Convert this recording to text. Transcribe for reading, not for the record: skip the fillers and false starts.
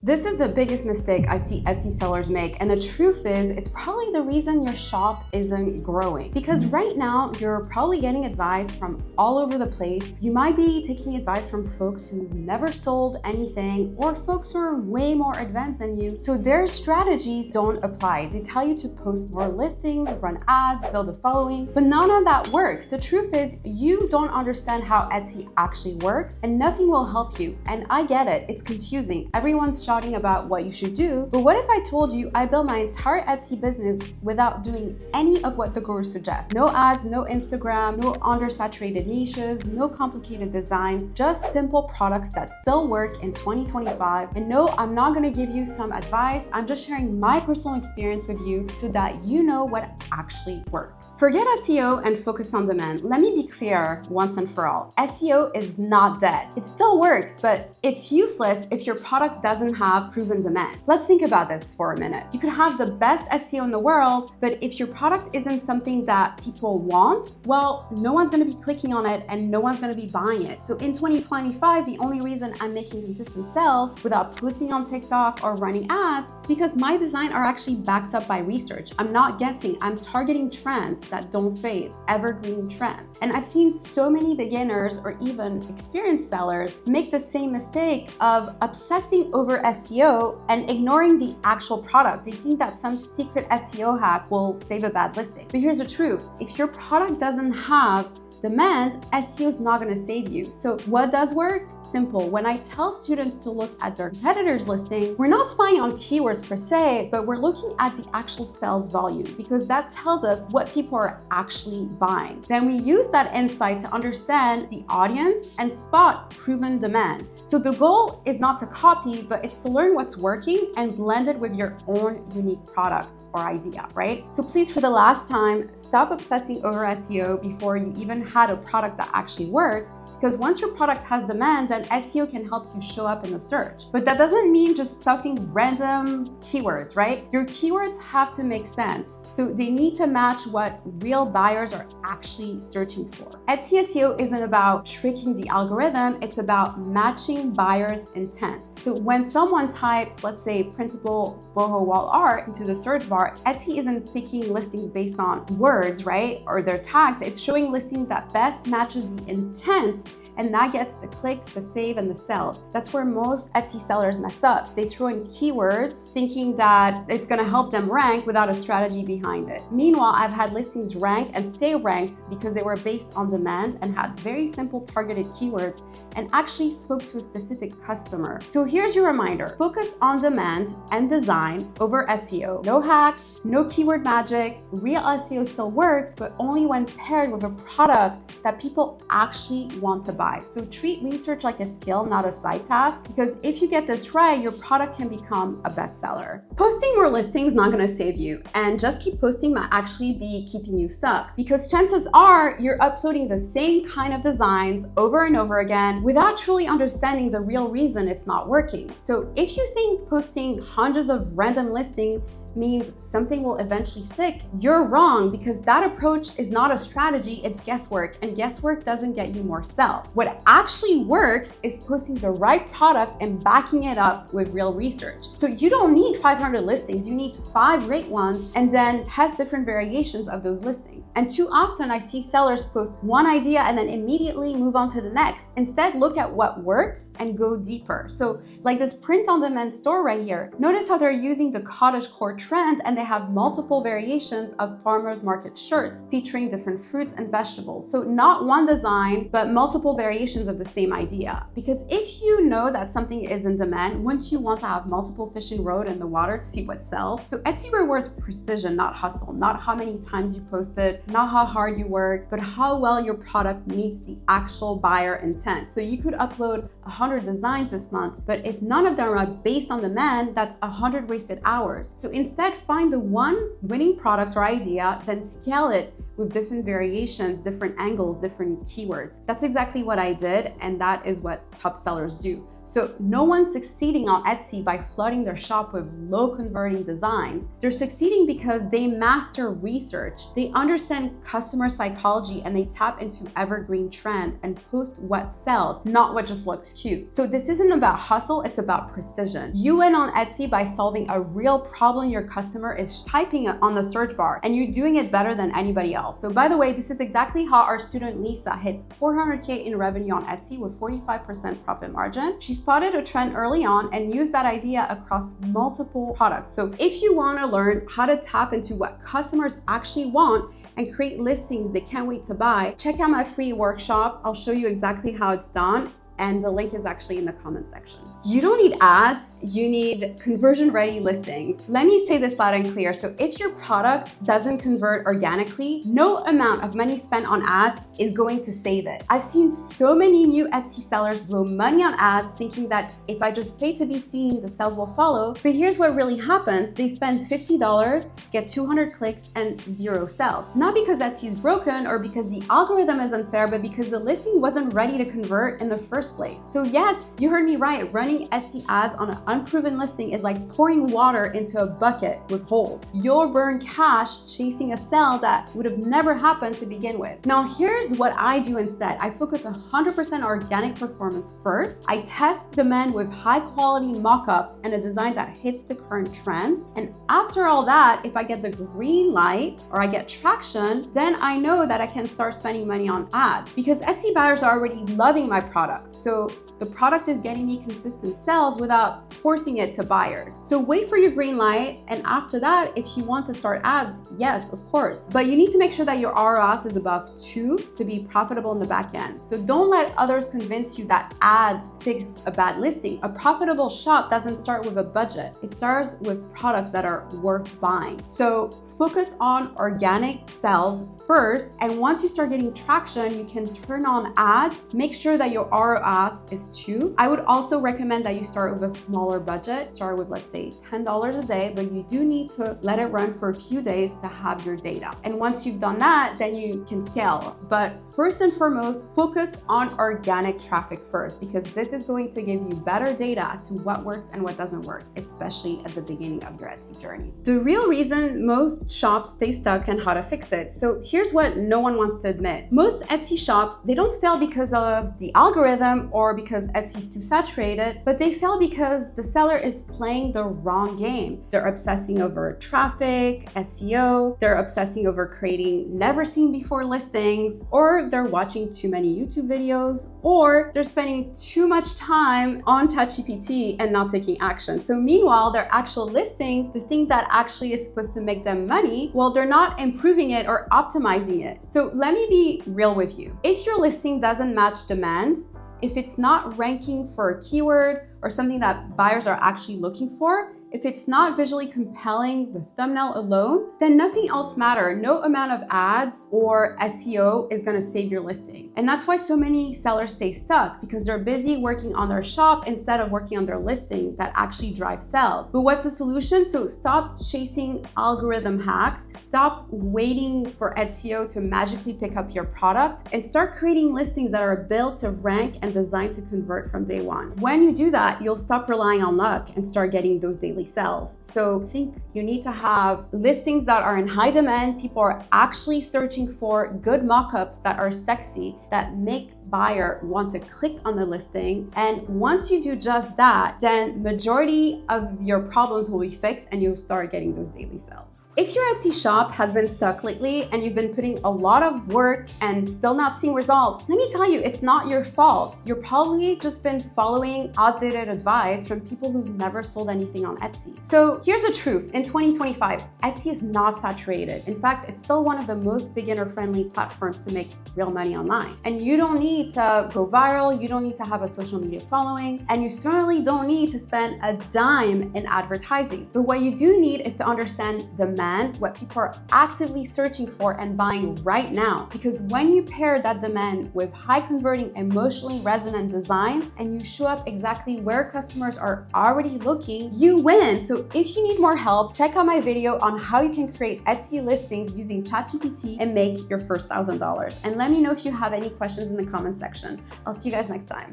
This is the biggest mistake I see Etsy sellers make, and the truth is, it's probably the reason your shop isn't growing. Because right now, you're probably getting advice from all over the place. You might be taking advice from folks who never sold anything, or folks who are way more advanced than you, so their strategies don't apply. They tell you to post more listings, run ads, build a following, but none of that works. The truth is, you don't understand how Etsy actually works, and nothing will help you. And I get it, it's confusing. Everyone's shouting about what you should do, but what if I told you I built my entire Etsy business without doing any of what the guru suggests? No ads, no Instagram, no undersaturated niches, no complicated designs, just simple products that still work in 2025. And no, I'm not gonna give you some advice. I'm just sharing my personal experience with you so that you know what actually works. Forget SEO and focus on demand. Let me be clear once and for all. SEO is not dead. It still works, but it's useless if your product doesn't have proven demand. Let's think about this for a minute. You could have the best SEO in the world, but if your product isn't something that people want, well, no one's gonna be clicking on it and no one's gonna be buying it. So in 2025, the only reason I'm making consistent sales without posting on TikTok or running ads is because my designs are actually backed up by research. I'm not guessing, I'm targeting trends that don't fade, evergreen trends. And I've seen so many beginners or even experienced sellers make the same mistake of obsessing over SEO and ignoring the actual product. They think that some secret SEO hack will save a bad listing. But here's the truth. If your product doesn't have demand, SEO is not going to save you. So what does work? Simple. When I tell students to look at their competitors' listing, we're not spying on keywords per se, but we're looking at the actual sales volume because that tells us what people are actually buying. Then we use that insight to understand the audience and spot proven demand. So the goal is not to copy, but it's to learn what's working and blend it with your own unique product or idea, right? So please, for the last time, stop obsessing over SEO before you even had a product that actually works, because once your product has demand, then SEO can help you show up in the search. But that doesn't mean just stuffing random keywords, right? Your keywords have to make sense. So they need to match what real buyers are actually searching for. Etsy SEO isn't about tricking the algorithm, it's about matching buyers' intent. So when someone types, let's say, printable boho wall art into the search bar, Etsy isn't picking listings based on words, right? Or their tags. It's showing listings that best matches the intent, and that gets the clicks, the save, and the sales. That's where most Etsy sellers mess up. They throw in keywords thinking that it's gonna help them rank without a strategy behind it. Meanwhile, I've had listings rank and stay ranked because they were based on demand and had very simple targeted keywords and actually spoke to a specific customer. So here's your reminder. Focus on demand and design over SEO. No hacks, no keyword magic. Real SEO still works, but only when paired with a product that people actually want to buy. So treat research like a skill, not a side task, because if you get this right, your product can become a bestseller. Posting more listings is not gonna save you, and just keep posting might actually be keeping you stuck, because chances are you're uploading the same kind of designs over and over again without truly understanding the real reason it's not working. So if you think posting hundreds of random listings means something will eventually stick, you're wrong, because that approach is not a strategy, it's guesswork, and guesswork doesn't get you more sales. What actually works is posting the right product and backing it up with real research. So you don't need 500 listings, you need 5 great ones, and then test different variations of those listings. And too often I see sellers post one idea and then immediately move on to the next. Instead, look at what works and go deeper. So like this print on demand store right here, notice how they're using the cottagecore trend, and they have multiple variations of farmers market shirts featuring different fruits and vegetables. So not one design, but multiple variations of the same idea. Because if you know that something is in demand, wouldn't you want to have multiple fish in road in the water to see what sells? So Etsy rewards precision, not hustle, not how many times you posted, not how hard you work, but how well your product meets the actual buyer intent. So you could upload 100 designs this month, but if none of them are based on demand, that's 100 wasted hours. So instead, find the one winning product or idea, then scale it with different variations, different angles, different keywords. That's exactly what I did, and that is what top sellers do. So no one's succeeding on Etsy by flooding their shop with low converting designs. They're succeeding because they master research, they understand customer psychology, and they tap into evergreen trend and post what sells, not what just looks cute. So this isn't about hustle, it's about precision. You win on Etsy by solving a real problem your customer is typing on the search bar, and you're doing it better than anybody else. So by the way, this is exactly how our student Lisa hit 400K in revenue on Etsy with 45% profit margin. She spotted a trend early on and used that idea across multiple products. So if you want to learn how to tap into what customers actually want and create listings they can't wait to buy, check out my free workshop. I'll show you exactly how it's done, and the link is actually in the comment section. You don't need ads, you need conversion-ready listings. Let me say this loud and clear. So if your product doesn't convert organically, no amount of money spent on ads is going to save it. I've seen so many new Etsy sellers blow money on ads thinking that if I just pay to be seen, the sales will follow. But here's what really happens. They spend $50, get 200 clicks, and 0 sales. Not because Etsy is broken or because the algorithm is unfair, but because the listing wasn't ready to convert in the first place. So yes, you heard me right. Running Etsy ads on an unproven listing is like pouring water into a bucket with holes. You'll burn cash chasing a sale that would have never happened to begin with. Now, here's what I do instead. I focus 100% organic performance first. I test demand with high quality mockups and a design that hits the current trends. And after all that, if I get the green light or I get traction, then I know that I can start spending money on ads because Etsy buyers are already loving my product. So the product is getting me consistent sales without forcing it to buyers. So wait for your green light. And after that, if you want to start ads, yes, of course. But you need to make sure that your ROAS is above 2 to be profitable in the back end. So don't let others convince you that ads fix a bad listing. A profitable shop doesn't start with a budget. It starts with products that are worth buying. So focus on organic sales first. And once you start getting traction, you can turn on ads. Make sure that your ROAS is 2. I would also recommend that you start with a smaller budget. Start with, let's say, $10 a day, but you do need to let it run for a few days to have your data. And once you've done that, then you can scale. But first and foremost, focus on organic traffic first, because this is going to give you better data as to what works and what doesn't work, especially at the beginning of your Etsy journey. The real reason most shops stay stuck and how to fix it. So here's what no one wants to admit. Most Etsy shops, they don't fail because of the algorithm or because Etsy's too saturated, but they fail because the seller is playing the wrong game. They're obsessing over traffic, SEO, they're obsessing over creating never seen before listings, or they're watching too many YouTube videos, or they're spending too much time on ChatGPT and not taking action. So meanwhile, their actual listings, the thing that actually is supposed to make them money, well, they're not improving it or optimizing it. So let me be real with you. If your listing doesn't match demand, if it's not ranking for a keyword or something that buyers are actually looking for, if it's not visually compelling, the thumbnail alone, then nothing else matters. No amount of ads or SEO is gonna save your listing. And that's why so many sellers stay stuck, because they're busy working on their shop instead of working on their listing that actually drives sales. But what's the solution? So stop chasing algorithm hacks, stop waiting for SEO to magically pick up your product, and start creating listings that are built to rank and designed to convert from day one. When you do that, you'll stop relying on luck and start getting those daily sells. So I think you need to have listings that are in high demand. People are actually searching for good mockups that are sexy, that make buyer want to click on the listing. And once you do just that, then majority of your problems will be fixed and you'll start getting those daily sales. If your Etsy shop has been stuck lately and you've been putting a lot of work and still not seeing results, let me tell you, it's not your fault. You're probably just been following outdated advice from people who've never sold anything on Etsy. So here's the truth. In 2025, Etsy is not saturated. In fact, it's still one of the most beginner-friendly platforms to make real money online. And you don't need to go viral, you don't need to have a social media following, and you certainly don't need to spend a dime in advertising. But what you do need is to understand demand, what people are actively searching for and buying right now. Because when you pair that demand with high converting, emotionally resonant designs, and you show up exactly where customers are already looking, you win. So if you need more help, check out my video on how you can create Etsy listings using ChatGPT and make your first $1,000. And let me know if you have any questions in the comment section. I'll see you guys next time.